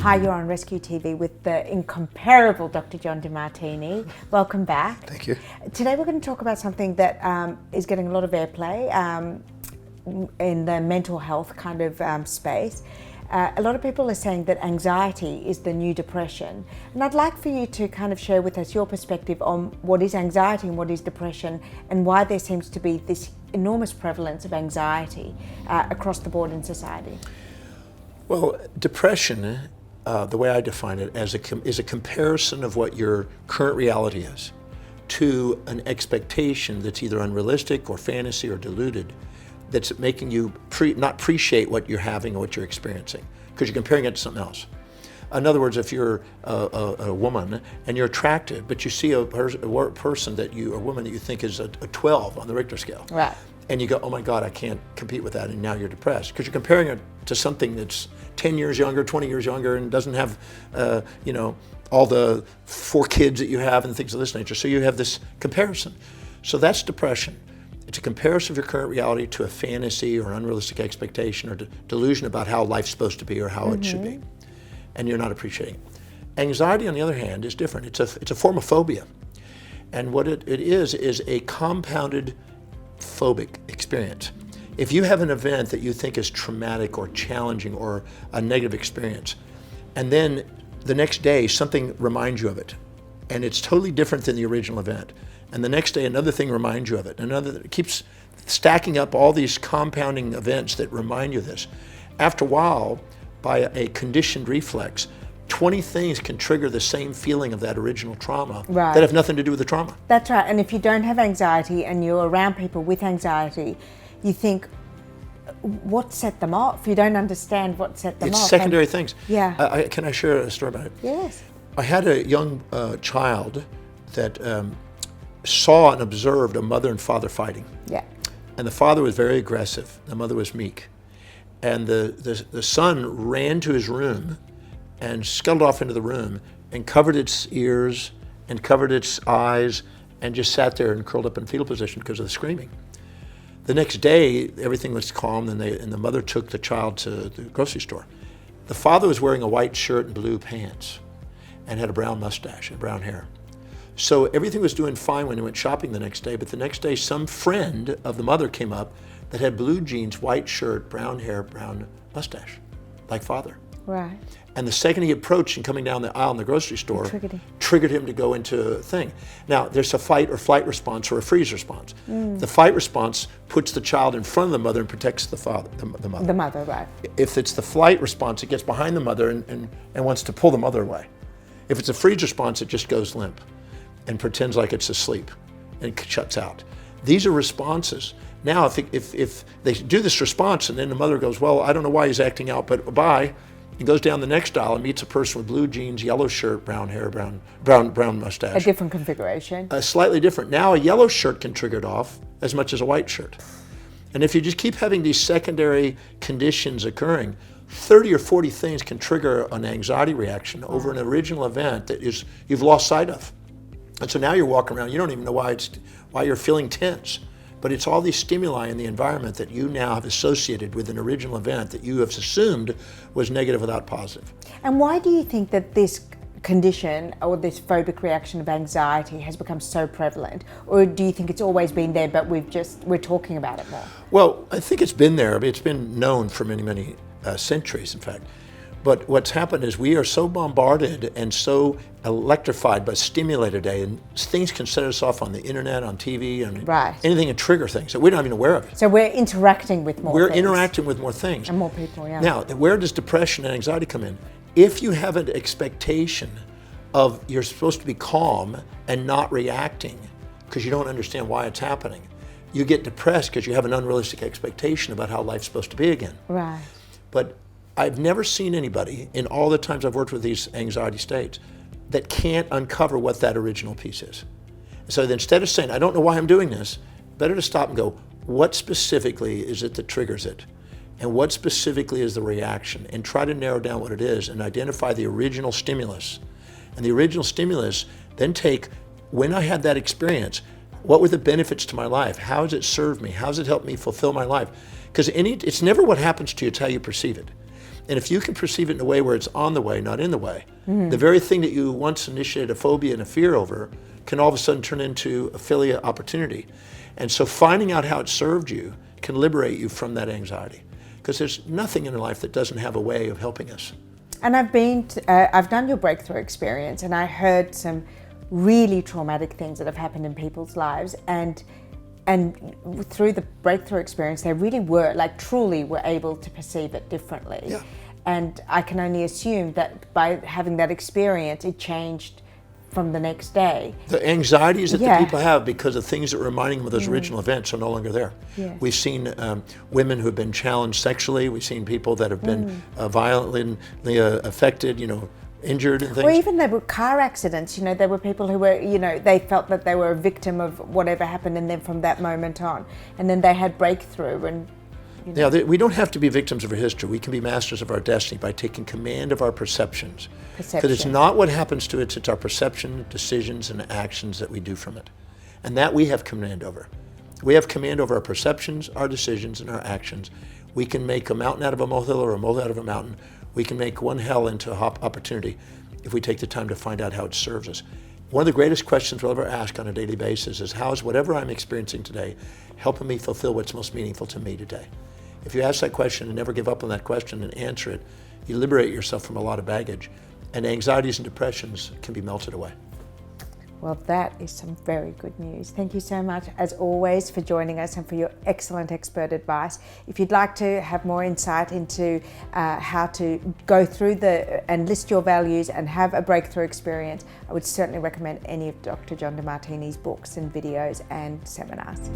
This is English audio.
Hi, you're on Rescue TV with the incomparable Dr. John Demartini. Welcome back. Thank you. Today we're going to talk about something that is getting a lot of airplay in the mental health kind of space. A lot of people are saying that anxiety is the new depression. And I'd like for you to kind of share with us your perspective on what is anxiety and what is depression, and why there seems to be this enormous prevalence of anxiety across the board in society. Well, depression, the way I define it, is a comparison of what your current reality is to an expectation that's either unrealistic or fantasy or deluded, that's making you not appreciate what you're having or what you're experiencing, because you're comparing it to something else. In other words, if you're a woman and you're attractive, but you see a woman that you think is a 12 on the Richter scale, Right. and you go, oh my God, I can't compete with that, and now you're depressed because you're comparing it to something that's 10 years younger, 20 years younger, and doesn't have, all the 4 kids that you have and things of this nature. So you have this comparison. So that's depression. It's a comparison of your current reality to a fantasy or unrealistic expectation or delusion about how life's supposed to be or how it should be, and you're not appreciating it. Anxiety, on the other hand, is different. It's a form of phobia, and what it is a compounded phobic experience. If you have an event that you think is traumatic or challenging or a negative experience, and then the next day something reminds you of it, and it's totally different than the original event, and the next day another thing reminds you of it, it keeps stacking up all these compounding events that remind you of this. After a while, by a conditioned reflex, 20 things can trigger the same feeling of that original trauma that have nothing to do with the trauma. That's right. And if you don't have anxiety and you're around people with anxiety, you think, what set them off? You don't understand what set them off. It's secondary things. Yeah. Can I share a story about it? Yes. I had a young child that saw and observed a mother and father fighting. Yeah. And the father was very aggressive. The mother was meek. And the son ran to his room and scuttled off into the room and covered its ears and covered its eyes and just sat there and curled up in fetal position because of the screaming. The next day, everything was calm, and the mother took the child to the grocery store. The father was wearing a white shirt and blue pants and had a brown mustache and brown hair. So everything was doing fine when he went shopping the next day, but the next day some friend of the mother came up that had blue jeans, white shirt, brown hair, brown mustache, like father. Right. And the second he approached and coming down the aisle in the grocery store, triggered him to go into a thing. Now, there's a fight or flight response or a freeze response. The fight response puts the child in front of the mother and protects the father, the mother. The mother, right. If it's the flight response, it gets behind the mother and wants to pull the mother away. If it's a freeze response, it just goes limp and pretends like it's asleep and shuts out. These are responses. Now, if they do this response and then the mother goes, well, I don't know why he's acting out, but bye, and goes down the next aisle and meets a person with blue jeans, yellow shirt, brown hair, brown mustache. A different configuration. Slightly different. Now a yellow shirt can trigger it off as much as a white shirt. And if you just keep having these secondary conditions occurring, 30 or 40 things can trigger an anxiety reaction over an original event that you've lost sight of. And so now you're walking around, you don't even know why you're feeling tense. But it's all these stimuli in the environment that you now have associated with an original event that you have assumed was negative without positive. And why do you think that this condition or this phobic reaction of anxiety has become so prevalent? Or do you think it's always been there, but we're talking about it more? Well, I think it's been there. I mean, it's been known for many, many centuries, in fact. But what's happened is we are so bombarded and so electrified by stimuli today, and things can set us off on the internet, on TV, and anything can trigger things that we're not even aware of. So we're interacting with more things. We're interacting with more things. And more people, yeah. Now, where does depression and anxiety come in? If you have an expectation of you're supposed to be calm and not reacting because you don't understand why it's happening, you get depressed because you have an unrealistic expectation about how life's supposed to be again. Right. But I've never seen anybody in all the times I've worked with these anxiety states that can't uncover what that original piece is. So instead of saying, I don't know why I'm doing this, better to stop and go, what specifically is it that triggers it? And what specifically is the reaction? And try to narrow down what it is and identify the original stimulus. And the original stimulus, then take, when I had that experience, what were the benefits to my life? How has it served me? How has it helped me fulfill my life? Because it's never what happens to you, it's how you perceive it. And if you can perceive it in a way where it's on the way, not in the way, the very thing that you once initiated a phobia and a fear over can all of a sudden turn into a philia opportunity. And so finding out how it served you can liberate you from that anxiety. Because there's nothing in life that doesn't have a way of helping us. And I've done your breakthrough experience, and I heard some really traumatic things that have happened in people's lives, and through the breakthrough experience, they really were, like, truly were able to perceive it differently. Yeah. And I can only assume that by having that experience, it changed from the next day. The anxieties that Yeah. the people have because of things that were reminding them of those original events are no longer there. Yeah. We've seen women who have been challenged sexually. We've seen people that have been violently affected, injured and things. Or even there were car accidents, there were people who were, they felt that they were a victim of whatever happened in them from that moment on. And then they had breakthrough and Yeah, we don't have to be victims of our history. We can be masters of our destiny by taking command of our perceptions. Because it's not what happens to it, it's our perception, decisions, and actions that we do from it. And that we have command over. We have command over our perceptions, our decisions, and our actions. We can make a mountain out of a molehill or a molehill out of a mountain. We can make one hell into an opportunity if we take the time to find out how it serves us. One of the greatest questions we'll ever ask on a daily basis is, how is whatever I'm experiencing today helping me fulfill what's most meaningful to me today? If you ask that question and never give up on that question and answer it, you liberate yourself from a lot of baggage, and anxieties and depressions can be melted away. Well, that is some very good news. Thank you so much, as always, for joining us and for your excellent expert advice. If you'd like to have more insight into how to go through and list your values and have a breakthrough experience, I would certainly recommend any of Dr. John Demartini's books and videos and seminars.